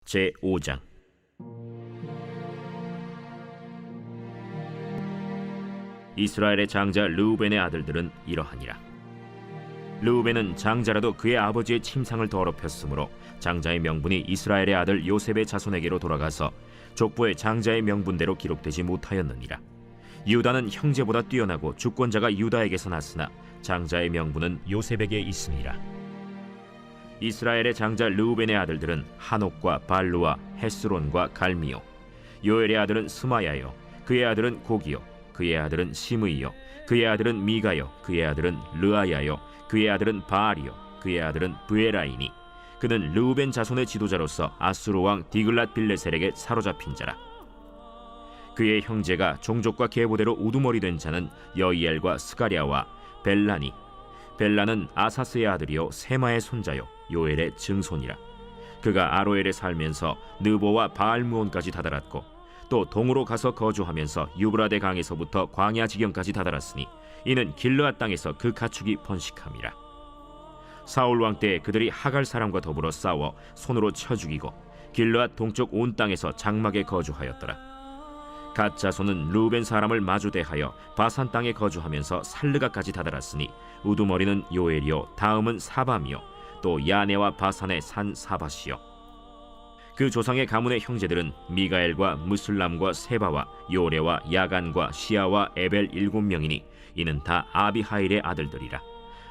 제5장. 이스라엘의 장자 르우벤의 아들들은 이러하니라. 르우벤은 장자라도 그의 아버지의 침상을 더럽혔으므로 장자의 명분이 이스라엘의 아들 요셉의 자손에게로 돌아가서 족보의 장자의 명분대로 기록되지 못하였느니라. 유다는 형제보다 뛰어나고 주권자가 유다에게서 났으나 장자의 명분은 요셉에게 있으니라. 이스라엘의 장자 르우벤의 아들들은 하녹과 발루와 헤스론과 갈미요. 요엘의 아들은 스마야요, 그의 아들은 고기요, 그의 아들은 시므이요, 그의 아들은 미가요, 그의 아들은 르아야요, 그의 아들은 바알이요, 그의 아들은 브에라이니. 그는 르우벤 자손의 지도자로서 아수르 왕 디글랏 빌레셀에게 사로잡힌 자라. 그의 형제가 종족과 계보대로 우두머리 된 자는 여이엘과 스가랴와 벨라니. 벨라는 아사스의 아들이요 세마의 손자요 요엘의 증손이라. 그가 아로엘에 살면서 느보와 바알무온까지 다다랐고 또 동으로 가서 거주하면서 유브라데 강에서부터 광야 지경까지 다다랐으니 이는 길르앗 땅에서 그 가축이 번식함이라. 사울 왕 때 그들이 하갈 사람과 더불어 싸워 손으로 쳐 죽이고 길르앗 동쪽 온 땅에서 장막에 거주하였더라. 갓 자손은 르우벤 사람을 마주대하여 바산 땅에 거주하면서 살르가까지 다다랐으니 우두머리는 요엘이요 다음은 사밤이요 또 야네와 바산의 산 사밧이요. 그 조상의 가문의 형제들은 미가엘과 무슬람과 세바와 요레와 야간과 시아와 에벨 7명이니 이는 다 아비하일의 아들들이라.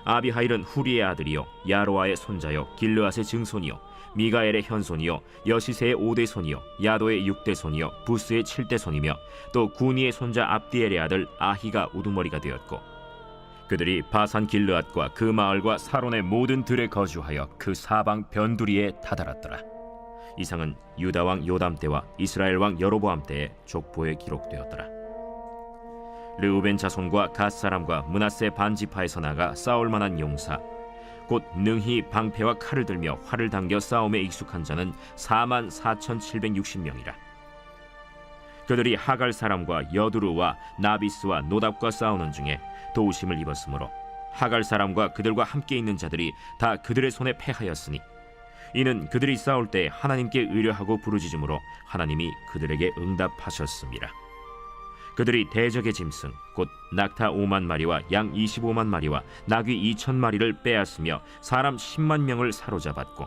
아비하일은 후리의 아들이요 야로아의 손자요 길르앗의 증손이요 미가엘의 현손이요 여시세의 5대 손이요 야도의 6대 손이요 부스의 7대 손이며 또 구니의 손자 압디엘의 아들 아히가 우두머리가 되었고 그들이 바산 길르앗과 그 마을과 사론의 모든 들에 거주하여 그 사방 변두리에 다다랐더라. 이상은 유다 왕 요담 때와 이스라엘 왕 여로보암 때의 족보에 기록되었더라. 르우벤 자손과 갓 사람과 므낫세 반지파에서 나가 싸울 만한 용사 곧 능히 방패와 칼을 들며 활을 당겨 싸움에 익숙한 자는 44,760명이라. 그들이 하갈 사람과 여두루와 나비스와 노답과 싸우는 중에 도우심을 입었으므로 하갈 사람과 그들과 함께 있는 자들이 다 그들의 손에 패하였으니 이는 그들이 싸울 때 하나님께 의뢰하고 부르짖음으로 하나님이 그들에게 응답하셨습니다. 그들이 대적의 짐승 곧 낙타 5만 마리와 양 25만 마리와 나귀 2,000마리를 빼앗으며 사람 10만 명을 사로잡았고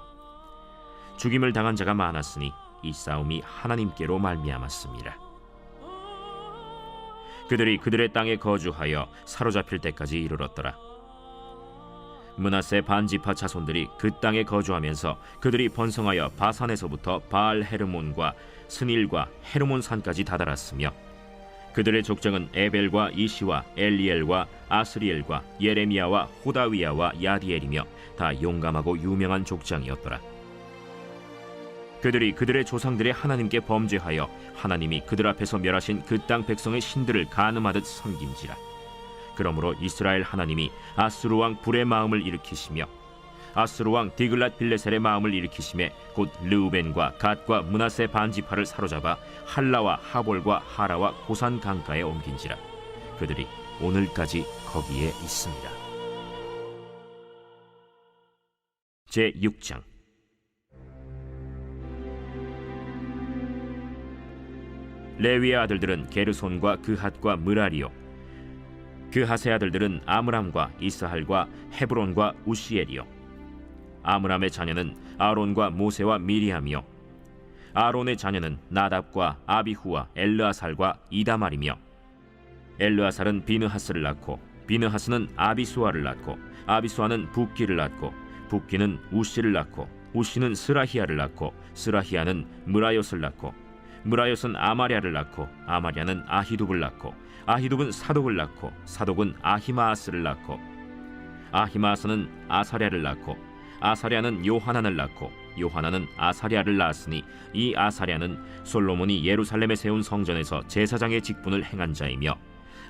죽임을 당한 자가 많았으니 이 싸움이 하나님께로 말미암았습니다. 그들이 그들의 땅에 거주하여 사로잡힐 때까지 이르렀더라. 므낫세 반지파 자손들이 그 땅에 거주하면서 그들이 번성하여 바산에서부터 바알 헤르몬과 스닐과 헤르몬 산까지 다다랐으며 그들의 족장은 에벨과 이시와 엘리엘과 아스리엘과 예레미야와 호다위야와 야디엘이며 다 용감하고 유명한 족장이었더라. 그들이 그들의 조상들의 하나님께 범죄하여 하나님이 그들 앞에서 멸하신 그 땅 백성의 신들을 간음하듯 섬긴지라. 그러므로 이스라엘 하나님이 아수르 왕 불의 마음을 일으키시며 아수르 왕 디글랏 빌레셀의 마음을 일으키심에 곧 르우벤과 갓과 므낫세 반지파를 사로잡아 할라와 하볼과 하라와 고산 강가에 옮긴지라. 그들이 오늘까지 거기에 있습니다. 제6장. 레위의 아들들은 게르손과 그핫과 므라리요. 그핫의 아들들은 아므람과 이스할과 헤브론과 우시엘이요. 아므람의 자녀는 아론과 모세와 미리암이요. 아론의 자녀는 나답과 아비후와 엘르아살과 이다말이며 엘르아살은 비느하스를 낳고 비느하스는 아비수아를 낳고 아비수아는 붓기를 낳고 붓기는 우시를 낳고 우시는 스라히야를 낳고 스라히야는 므라옅을 낳고 므라옅은 아마랴를 낳고 아마랴는 아히둡을 낳고 아히둡은 사독을 낳고 사독은 아히마아스를 낳고 아히마아스는 아사랴를 낳고 아사랴는 요하난을 낳고 요하난은 아사랴를 낳았으니 이 아사랴는 솔로몬이 예루살렘에 세운 성전에서 제사장의 직분을 행한 자이며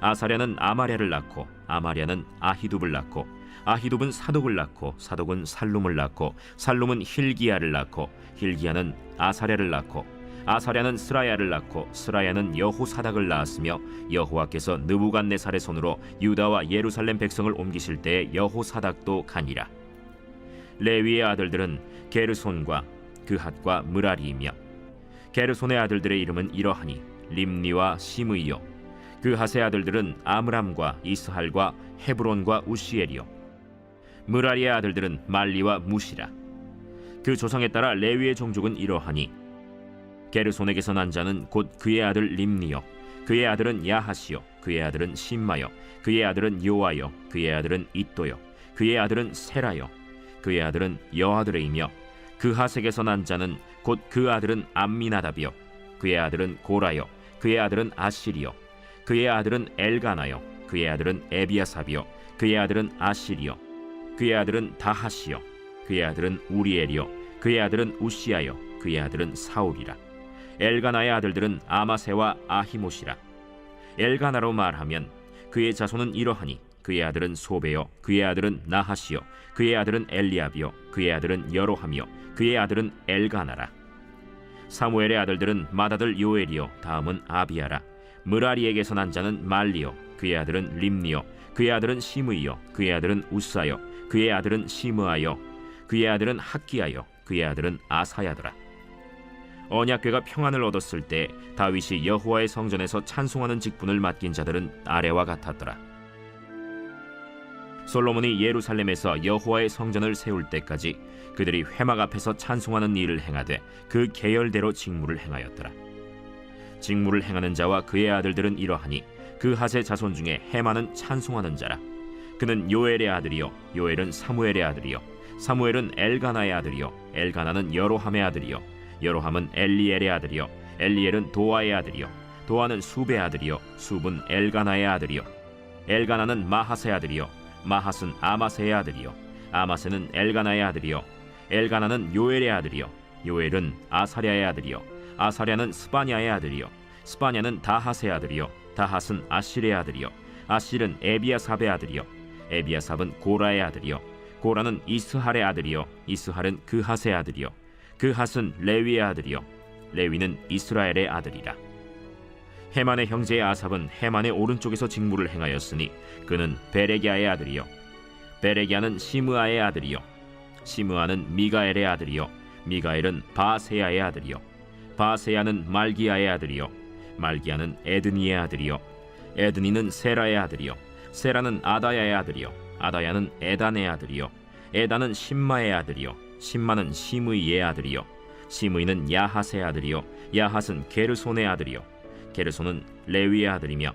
아사랴는 아마랴를 낳고 아마랴는 아히둡을 낳고 아히둡은 사독을 낳고 사독은 살룸을 낳고 살룸은 힐기야를 낳고 힐기야는 아사랴를 낳고 아사랴는 스라야를 낳고 스라야는 여호사닥을 낳았으며 여호와께서 느부갓네살의 손으로 유다와 예루살렘 백성을 옮기실 때에 여호사닥도 가니라. 레위의 아들들은 게르손과 그핫과 므라리이며 게르손의 아들들의 이름은 이러하니 림니와 시므이요 그핫의 아들들은 아므람과 이스할과 헤브론과 우시엘이요 므라리의 아들들은 말리와 무시라. 그 조상에 따라 레위의 종족은 이러하니 게르손에게서 난 자는 곧 그의 아들 림니요 그의 아들은 야하시요 그의 아들은 심마요 그의 아들은 요아요 그의 아들은 잇도요 그의 아들은 세라요 그의 아들은 여아들이며 그핫에게서 난 자는 곧 그 아들은 암미나답이요 그의 아들은 고라요 그의 아들은 아시리요 그의 아들은 엘가나요 그의 아들은 에비아삽이요 그의 아들은 아시리요 그의 아들은 다하시요 그의 아들은 우리엘이요 그의 아들은 우시아요 그의 아들은 사울이라. 엘가나의 아들들은 아마세와 아히모시라. 엘가나로 말하면 그의 자손은 이러하니 그의 아들은 소베요 그의 아들은 나하시요 그의 아들은 엘리압이요 그의 아들은 여로함이요 그의 아들은 엘가나라. 사무엘의 아들들은 맏아들 요엘이요 다음은 아비아라. 므라리에게서 난 자는 말리요 그의 아들은 림니요 그의 아들은 시므이요 그의 아들은 우사요 그의 아들은 시므아요 그의 아들은 학기야요 그의 아들은 아사야더라. 언약궤가 평안을 얻었을 때 다윗이 여호와의 성전에서 찬송하는 직분을 맡긴 자들은 아래와 같았더라. 솔로몬이 예루살렘에서 여호와의 성전을 세울 때까지 그들이 회막 앞에서 찬송하는 일을 행하되 그 계열대로 직무를 행하였더라. 직무를 행하는 자와 그의 아들들은 이러하니 그핫의 자손 중에 헤만은 찬송하는 자라. 그는 요엘의 아들이요 요엘은 사무엘의 아들이요 사무엘은 엘가나의 아들이요 엘가나는 여로함의 아들이요 여로함은 엘리엘의 아들이요 엘리엘은 도아의 아들이요 도아는 숲의 아들이요 숲은 엘가나의 아들이요 엘가나는 마하스의 아들이요 마하스는 아마세의 아들이요 아마세는 엘가나의 아들이요 엘가나는 요엘의 아들이요 요엘은 아사랴의 아들이요 아사랴는 스바냐의 아들이요 스바냐는 다핫의 아들이요 다핫은 아실의 아들이요 아실은 에비아삽의 아들이요 에비아삽은 고라의 아들이요 고라는 이스할의 아들이요 이스할은 그핫의 아들이요 그핫은 레위의 아들이요 레위는 이스라엘의 아들이라. 헤만의 형제 아삽은 헤만의 오른쪽에서 직무를 행하였으니 그는 베레기야의 아들이요 베레기야는 시므아의 아들이요 시므아는 미가엘의 아들이요 미가엘은 바세야의 아들이요 바세야는 말기야의 아들이요 말기야는 에드니의 아들이요 에드니는 세라의 아들이요 세라는 아다야의 아들이요 아다야는 에단의 아들이요 에단은 심마의 아들이요 심마는 시므이의 아들이요 시므이는 야핫의 아들이요 야핫은 게르손의 아들이요 게르손은 레위의 아들이며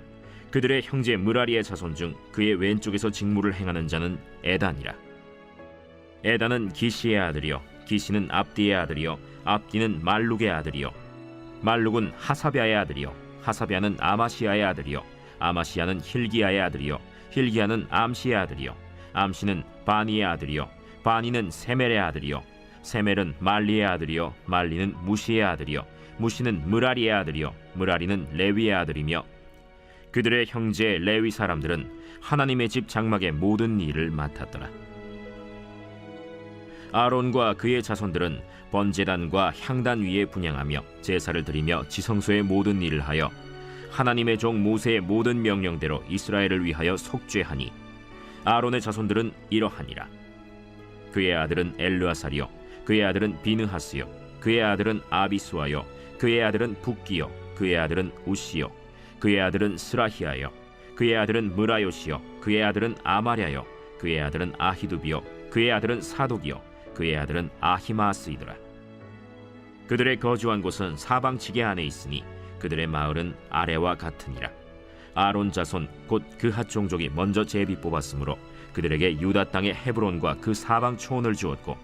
그들의 형제 므라리의 자손 중 그의 왼쪽에서 직무를 행하는 자는 에단이라. 에단은 기시의 아들이요 기시는 압디의 아들이요 압디는 말룩의 아들이요 말룩은 하사비아의 아들이요 하사비아는 아마시아의 아들이요 아마시아는 힐기야의 아들이요 힐기야는 암시의 아들이요 암시는 바니의 아들이요 바니는 세멜의 아들이요 세멜은 말리의 아들이요 말리는 무시의 아들이요 무시는 므라리의 아들이요 므라리는 레위의 아들이며 그들의 형제 레위 사람들은 하나님의 집 장막의 모든 일을 맡았더라. 아론과 그의 자손들은 번제단과 향단 위에 분향하며 제사를 드리며 지성소의 모든 일을 하여 하나님의 종 모세의 모든 명령대로 이스라엘을 위하여 속죄하니 아론의 자손들은 이러하니라. 그의 아들은 엘르아살이요 그의 아들은 비느하스요 그의 아들은 아비수아요 그의 아들은 붓기요 그의 아들은 우시요 그의 아들은 스라히아요 그의 아들은 므라요시요 그의 아들은 아마랴요 그의 아들은 아히두비요 그의 아들은 사독이요 그의 아들은 아히마스이더라. 그들의 거주한 곳은 사방 지게 안에 있으니 그들의 마을은 아래와 같으니라. 아론 자손 곧 그핫 종족이 먼저 제비 뽑았으므로 그들에게 유다 땅의 헤브론과 그 사방 초원을 주었고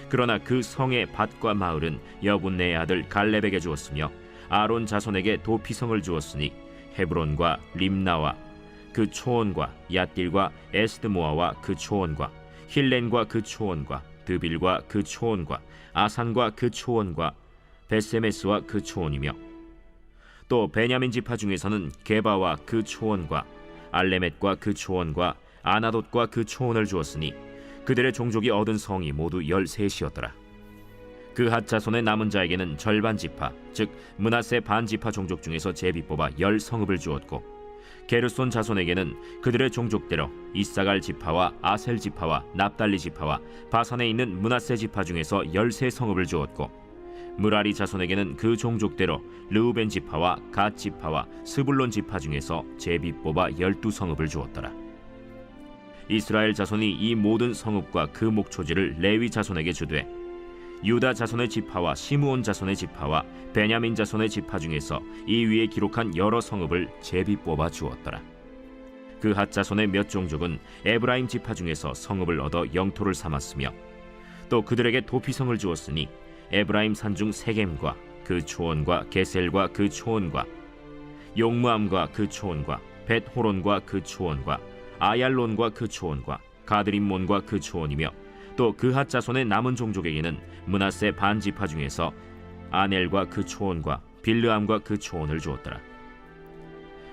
그러나 그 성의 밭과 마을은 여분네의 아들 갈렙에게 주었으며 아론 자손에게 도피성을 주었으니 헤브론과 림나와 그 초원과 얏딜과 에스드모아와 그 초원과 힐렌과 그 초원과 드빌과 그 초원과 아산과 그 초원과 베세메스와 그 초원이며 또 베냐민 지파 중에서는 게바와 그 초원과 알레멧과 그 초원과 아나돗과 그 초원을 주었으니 그들의 종족이 얻은 성이 모두 13이었더라. 그핫 자손의 남은 자에게는 절반 지파 즉 므낫세 반 지파 종족 중에서 제비 뽑아 10성읍을 주었고 게르손 자손에게는 그들의 종족대로 이사갈 지파와 아셀 지파와 납달리 지파와 바산에 있는 므낫세 지파 중에서 13성읍을 주었고 므라리 자손에게는 그 종족대로 르우벤 지파와 갓 지파와 스불론 지파 중에서 제비 뽑아 12성읍을 주었더라. 이스라엘 자손이 이 모든 성읍과 그 목초지를 레위 자손에게 주되 유다 자손의 지파와 시므온 자손의 지파와 베냐민 자손의 지파 중에서 이 위에 기록한 여러 성읍을 제비 뽑아 주었더라. 그 핫 자손의 몇 종족은 에브라임 지파 중에서 성읍을 얻어 영토를 삼았으며 또 그들에게 도피성을 주었으니 에브라임 산중 세겜과 그 초원과 게셀과 그 초원과 용무암과 그 초원과 벳호론과 그 초원과 아얄론과 그 초원과 가드림몬과 그 초원이며 또 그핫 자손의 남은 종족에게는 므낫세 반 지파 중에서 아넬과 그 초원과 빌르암과 그 초원을 주었더라.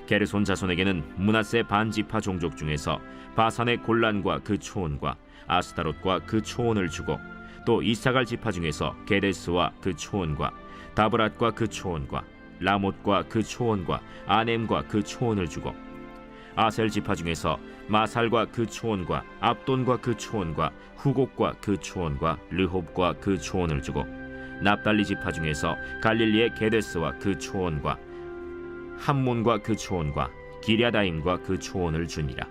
게르손 자손에게는 므낫세 반 지파 종족 중에서 바산의 골란과 그 초원과 아스타롯과 그 초원을 주고 또 이사갈 지파 중에서 게데스와 그 초원과 다브랏과 그 초원과 라못과 그 초원과 아넴과 그 초원을 주고 아셀 지파 중에서 마살과 그 초원과 압돈과 그 초원과 후곡과 그 초원과 르홉과 그 초원을 주고 납달리 지파 중에서 갈릴리의 게데스와 그 초원과 함몬과 그 초원과 기랴다임과 그 초원을 주니라.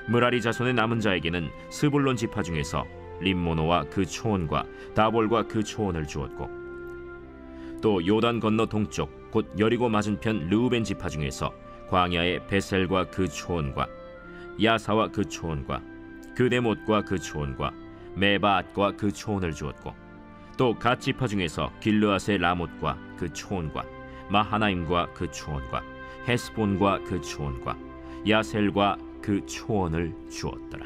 므라리 자손의 남은 자에게는 스불론 지파 중에서 림모노와 그 초원과 다볼과 그 초원을 주었고 또 요단 건너 동쪽 곧 여리고 맞은편 르우벤 지파 중에서 광야의 베셀과 그 초원과 야사와 그 초원과 그데못과 그 초원과 메바앗과 그 초원을 주었고 또 갓 지파 중에서 길르앗의 라못과 그 초원과 마하나임과 그 초원과 헤스본과 그 초원과 야셀과 그 초원을 주었더라.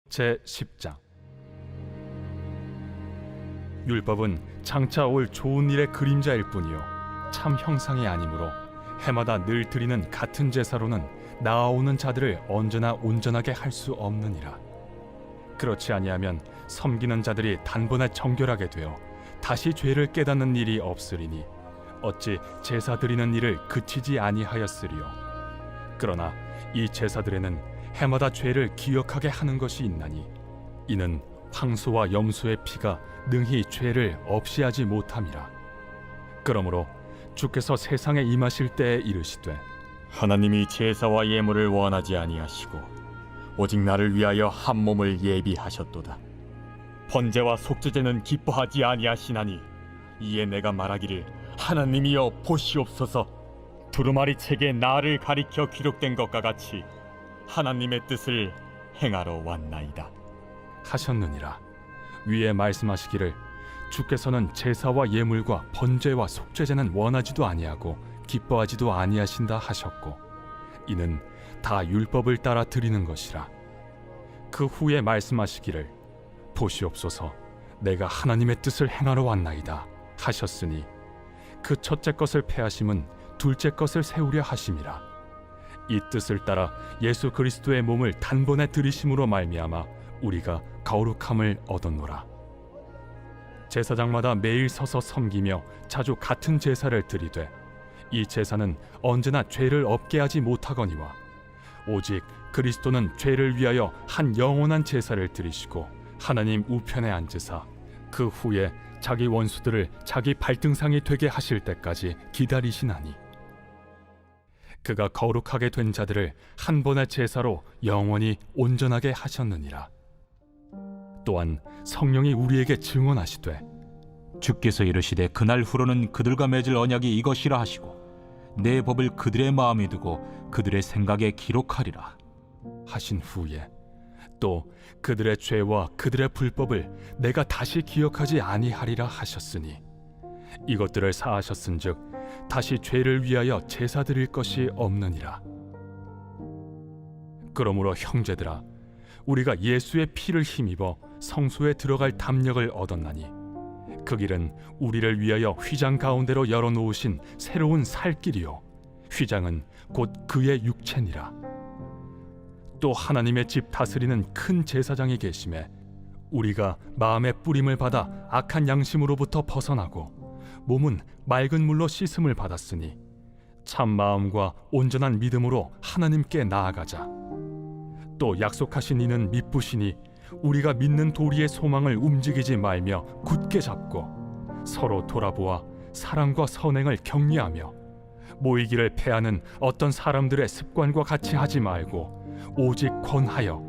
제10장. 율법은 장차 올 좋은 일의 그림자일 뿐이요 참 형상이 아니므로 해마다 늘 드리는 같은 제사로는 나아오는 자들을 언제나 온전하게 할 수 없느니라. 그렇지 아니하면 섬기는 자들이 단번에 정결하게 되어 다시 죄를 깨닫는 일이 없으리니 어찌 제사 드리는 일을 그치지 아니하였으리요. 그러나 이 제사들에는 해마다 죄를 기억하게 하는 것이 있나니 이는 황소와 염소의 피가 능히 죄를 없이 하지 못함이라. 그러므로 주께서 세상에 임하실 때에 이르시되 하나님이 제사와 예물을 원하지 아니하시고 오직 나를 위하여 한 몸을 예비하셨도다. 번제와 속죄제는 기뻐하지 아니하시나니 이에 내가 말하기를 하나님이여 보시옵소서. 두루마리 책에 나를 가리켜 기록된 것과 같이 하나님의 뜻을 행하러 왔나이다 하셨느니라. 위에 말씀하시기를 주께서는 제사와 예물과 번제와 속죄제는 원하지도 아니하고 기뻐하지도 아니하신다 하셨고 이는 다 율법을 따라 드리는 것이라. 그 후에 말씀하시기를 보시옵소서 내가 하나님의 뜻을 행하러 왔나이다 하셨으니 그 첫째 것을 패하심은 둘째 것을 세우려 하심이라. 이 뜻을 따라 예수 그리스도의 몸을 단번에 들이심으로 말미암아 우리가 거룩함을 얻었노라. 제사장마다 매일 서서 섬기며 자주 같은 제사를 드리되 이 제사는 언제나 죄를 없게 하지 못하거니와 오직 그리스도는 죄를 위하여 한 영원한 제사를 드리시고 하나님 우편에 앉으사 그 후에 자기 원수들을 자기 발등상이 되게 하실 때까지 기다리시나니 그가 거룩하게 된 자들을 한 번의 제사로 영원히 온전하게 하셨느니라. 또한 성령이 우리에게 증언하시되 주께서 이르시되 그날 후로는 그들과 맺을 언약이 이것이라 하시고 내 법을 그들의 마음에 두고 그들의 생각에 기록하리라 하신 후에 또 그들의 죄와 그들의 불법을 내가 다시 기억하지 아니하리라 하셨으니 이것들을 사하셨은즉 다시 죄를 위하여 제사 드릴 것이 없느니라. 그러므로 형제들아 우리가 예수의 피를 힘입어 성소에 들어갈 담력을 얻었나니 그 길은 우리를 위하여 휘장 가운데로 열어놓으신 새로운 살 길이요 휘장은 곧 그의 육체니라. 또 하나님의 집 다스리는 큰 제사장이 계심에 우리가 마음의 뿌림을 받아 악한 양심으로부터 벗어나고 몸은 맑은 물로 씻음을 받았으니 참 마음과 온전한 믿음으로 하나님께 나아가자. 또 약속하신 이는 미쁘시니 우리가 믿는 도리의 소망을 움직이지 말며 굳게 잡고 서로 돌아보아 사랑과 선행을 격려하며 모이기를 패하는 어떤 사람들의 습관과 같이 하지 말고 오직 권하여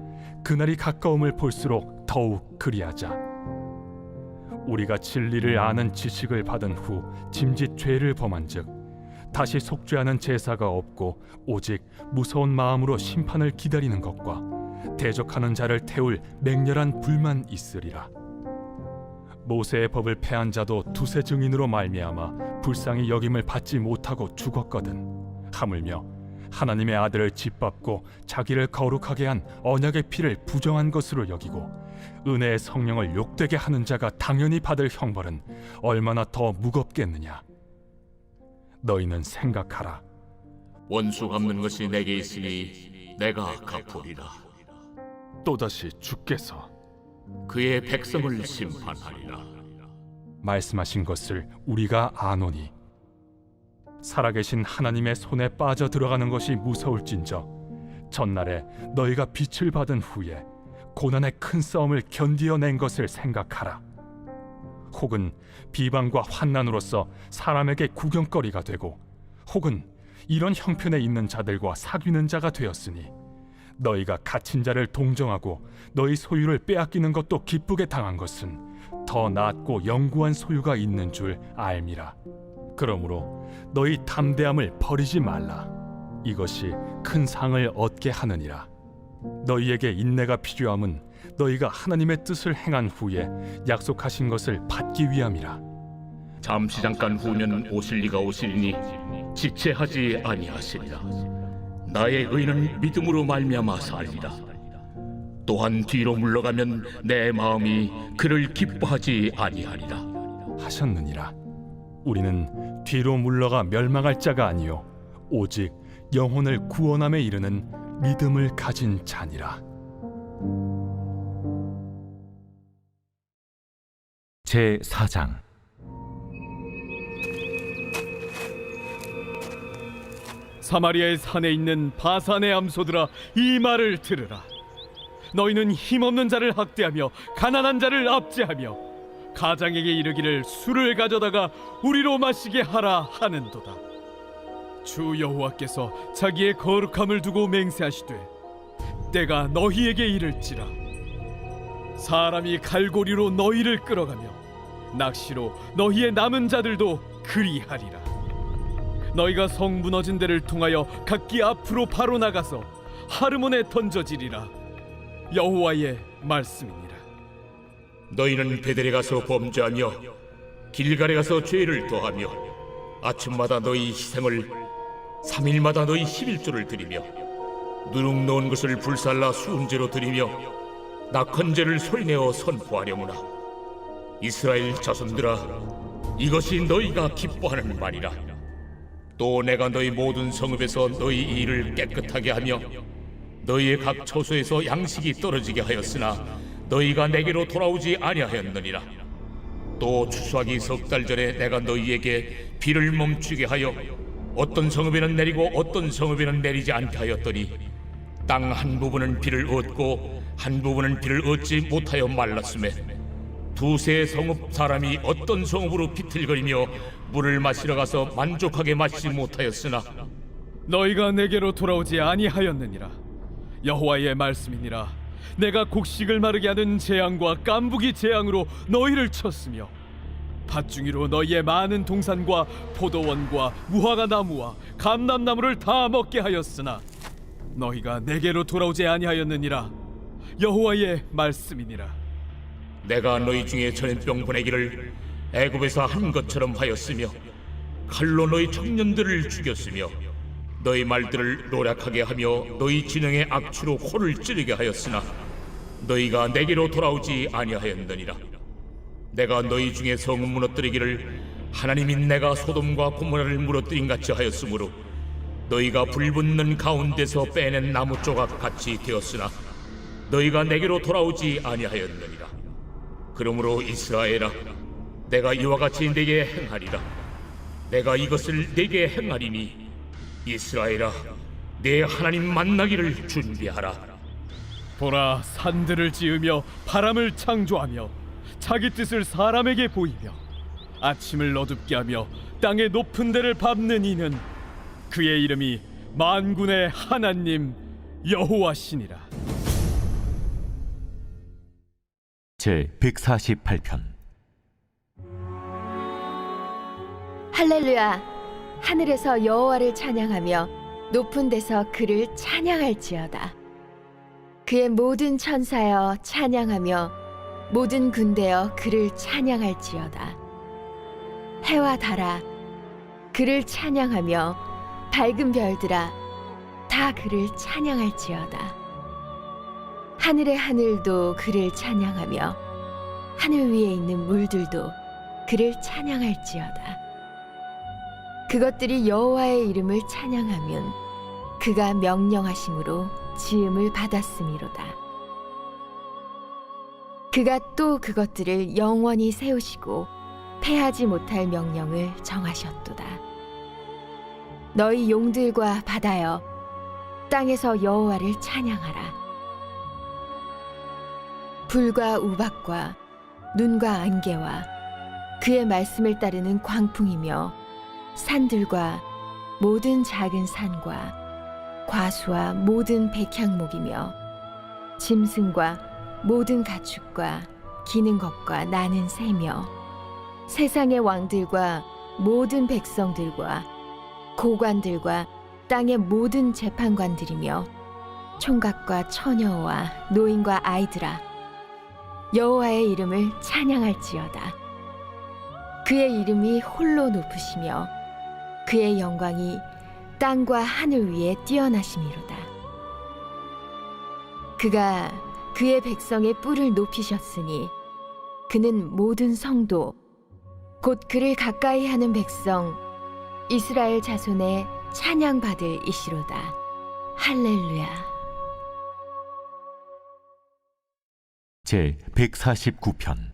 그날이 가까움을 볼수록 더욱 그리하자. 우리가 진리를 아는 지식을 받은 후 짐짓 죄를 범한즉 다시 속죄하는 제사가 없고 오직 무서운 마음으로 심판을 기다리는 것과 대적하는 자를 태울 맹렬한 불만 있으리라. 모세의 법을 패한 자도 두세 증인으로 말미암아 불쌍히 여김을 받지 못하고 죽었거든. 하물며 하나님의 아들을 짓밟고 자기를 거룩하게 한 언약의 피를 부정한 것으로 여기고 은혜의 성령을 욕되게 하는 자가 당연히 받을 형벌은 얼마나 더 무겁겠느냐. 너희는 생각하라. 원수 갚는 것이 내게 있으니 내가 갚으리라. 또다시 주께서 그의 백성을 심판하리라. 말씀하신 것을 우리가 아노니 살아계신 하나님의 손에 빠져 들어가는 것이 무서울진저 전날에 너희가 빛을 받은 후에 고난의 큰 싸움을 견디어낸 것을 생각하라. 혹은 비방과 환난으로서 사람에게 구경거리가 되고 혹은 이런 형편에 있는 자들과 사귀는 자가 되었으니 너희가 갇힌 자를 동정하고 너희 소유를 빼앗기는 것도 기쁘게 당한 것은 더 낫고 영구한 소유가 있는 줄 알미라. 그러므로 너희 담대함을 버리지 말라. 이것이 큰 상을 얻게 하느니라. 너희에게 인내가 필요함은 너희가 하나님의 뜻을 행한 후에 약속하신 것을 받기 위함이라. 잠시 잠깐 후면 오실 이가 오시리니 지체하지 아니하시리라. 나의 의는 믿음으로 말미암아 살리라. 또한 뒤로 물러가면 내 마음이 그를 기뻐하지 아니하리라 하셨느니라. 우리는 뒤로 물러가 멸망할 자가 아니요 오직 영혼을 구원함에 이르는 믿음을 가진 자니라. 제 4장. 사마리아의 산에 있는 바산의 암소들아, 이 말을 들으라. 너희는 힘없는 자를 학대하며 가난한 자를 압제하며 가장에게 이르기를 술을 가져다가 우리로 마시게 하라 하는도다. 주 여호와께서 자기의 거룩함을 두고 맹세하시되 때가 너희에게 이를지라. 사람이 갈고리로 너희를 끌어가며 낚시로 너희의 남은 자들도 그리하리라. 너희가 성 무너진 데를 통하여 각기 앞으로 바로 나가서 하르몬에 던져지리라. 여호와의 말씀이니라. 너희는 베델에 가서 범죄하며 길갈에 가서 죄를 더하며 아침마다 너희 희생을 3일마다 너희 11조를 드리며 누룩 놓은 것을 불살라 수은제로 드리며 낙헌제를 소리내어 선포하려무나. 이스라엘 자손들아, 이것이 너희가 기뻐하는 말이라. 또 내가 너희 모든 성읍에서 너희 일을 깨끗하게 하며 너희의 각 처소에서 양식이 떨어지게 하였으나 너희가 내게로 돌아오지 아니하였느니라. 또 추수하기 석 달 전에 내가 너희에게 비를 멈추게 하여 어떤 성읍에는 내리고 어떤 성읍에는 내리지 않게 하였더니 땅 한 부분은 비를 얻고 한 부분은 비를 얻지 못하여 말랐음에 두세 성읍 사람이 어떤 성읍으로 비틀거리며 물을 마시러 가서 만족하게 마시지 못하였으나 너희가 내게로 돌아오지 아니하였느니라. 여호와의 말씀이니라. 내가 곡식을 마르게 하는 재앙과 깐부기 재앙으로 너희를 쳤으며 밭중이로 너희의 많은 동산과 포도원과 무화과 나무와 감람나무를 다 먹게 하였으나 너희가 내게로 돌아오지 아니하였느니라. 여호와의 말씀이니라. 내가 너희 중에 전염병 보내기를 애굽에서 한 것처럼 하였으며 칼로 너희 청년들을 죽였으며 너희 말들을 노략하게 하며 너희 진영의 악취로 코를 찌르게 하였으나 너희가 내게로 돌아오지 아니하였느니라. 내가 너희 중에 성을 무너뜨리기를 하나님이 내가 소돔과 고모라를 무너뜨린 같이 하였으므로 너희가 불붙는 가운데서 빼낸 나무 조각 같이 되었으나 너희가 내게로 돌아오지 아니하였느니라. 그러므로 이스라엘아, 내가 이와 같이 네게 행하리라. 내가 이것을 네게 행하리니 이스라엘아, 내 하나님 만나기를 준비하라. 보라, 산들을 지으며 바람을 창조하며 자기 뜻을 사람에게 보이며 아침을 어둡게 하며 땅의 높은 데를 밟는 이는 그의 이름이 만군의 하나님 여호와시니라. 제 148편. 할렐루야. 하늘에서 여호와를 찬양하며 높은 데서 그를 찬양할지어다. 그의 모든 천사여 찬양하며 모든 군대여 그를 찬양할지어다. 해와 달아 그를 찬양하며 밝은 별들아 다 그를 찬양할지어다. 하늘의 하늘도 그를 찬양하며 하늘 위에 있는 물들도 그를 찬양할지어다. 그것들이 여호와의 이름을 찬양하면 그가 명령하심으로 지음을 받았음이로다. 그가 또 그것들을 영원히 세우시고 패하지 못할 명령을 정하셨도다. 너희 용들과 바다여 땅에서 여호와를 찬양하라. 불과 우박과 눈과 안개와 그의 말씀을 따르는 광풍이며 산들과 모든 작은 산과 과수와 모든 백향목이며 짐승과 모든 가축과 기는 것과 나는 새며 세상의 왕들과 모든 백성들과 고관들과 땅의 모든 재판관들이며 총각과 처녀와 노인과 아이들아 여호와의 이름을 찬양할지어다. 그의 이름이 홀로 높으시며 그의 영광이 땅과 하늘 위에 뛰어나심이로다. 그가 그의 백성의 뿔을 높이셨으니 그는 모든 성도 곧 그를 가까이 하는 백성 이스라엘 자손의 찬양받을 이시로다. 할렐루야. 제 149편.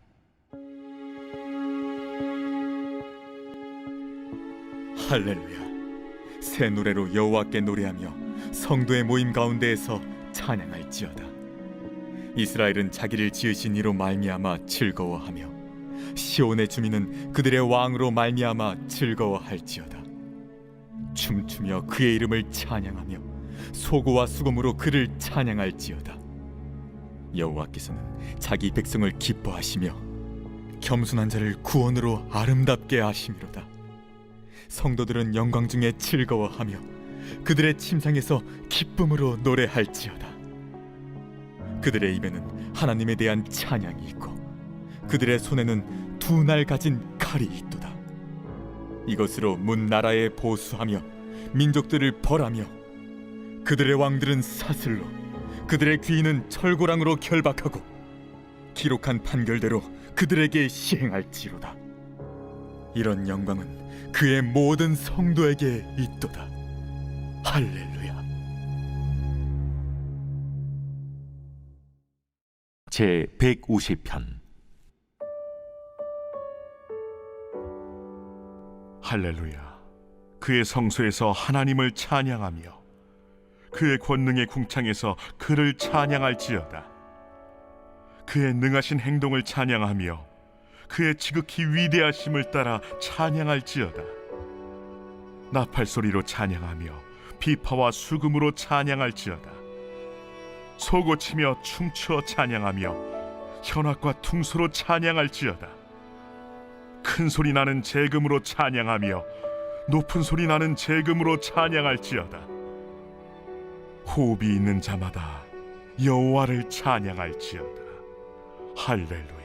할렐루야. 새 노래로 여호와께 노래하며 성도의 모임 가운데에서 찬양할지어다. 이스라엘은 자기를 지으신 이로 말미암아 즐거워하며 시온의 주민은 그들의 왕으로 말미암아 즐거워할지어다. 춤추며 그의 이름을 찬양하며 소고와 수금으로 그를 찬양할지어다. 여호와께서는 자기 백성을 기뻐하시며 겸손한 자를 구원으로 아름답게 하심이로다. 성도들은 영광 중에 즐거워하며 그들의 침상에서 기쁨으로 노래할지어다. 그들의 입에는 하나님에 대한 찬양이 있고 그들의 손에는 두 날 가진 칼이 있도다. 이것으로 문 나라에 보수하며 민족들을 벌하며 그들의 왕들은 사슬로 그들의 귀인은 철고랑으로 결박하고 기록한 판결대로 그들에게 시행할지로다. 이런 영광은 그의 모든 성도에게 있도다. 할렐루야. 제 150편. 할렐루야. 그의 성소에서 하나님을 찬양하며 그의 권능의 궁창에서 그를 찬양할지어다. 그의 능하신 행동을 찬양하며 그의 지극히 위대하심을 따라 찬양할지어다. 나팔 소리로 찬양하며 비파와 수금으로 찬양할지어다. 소고치며 춤추어 찬양하며 현악과 퉁소로 찬양할지어다. 큰 소리 나는 재금으로 찬양하며 높은 소리 나는 재금으로 찬양할지어다. 호흡이 있는 자마다 여호와를 찬양할지어다. 할렐루야.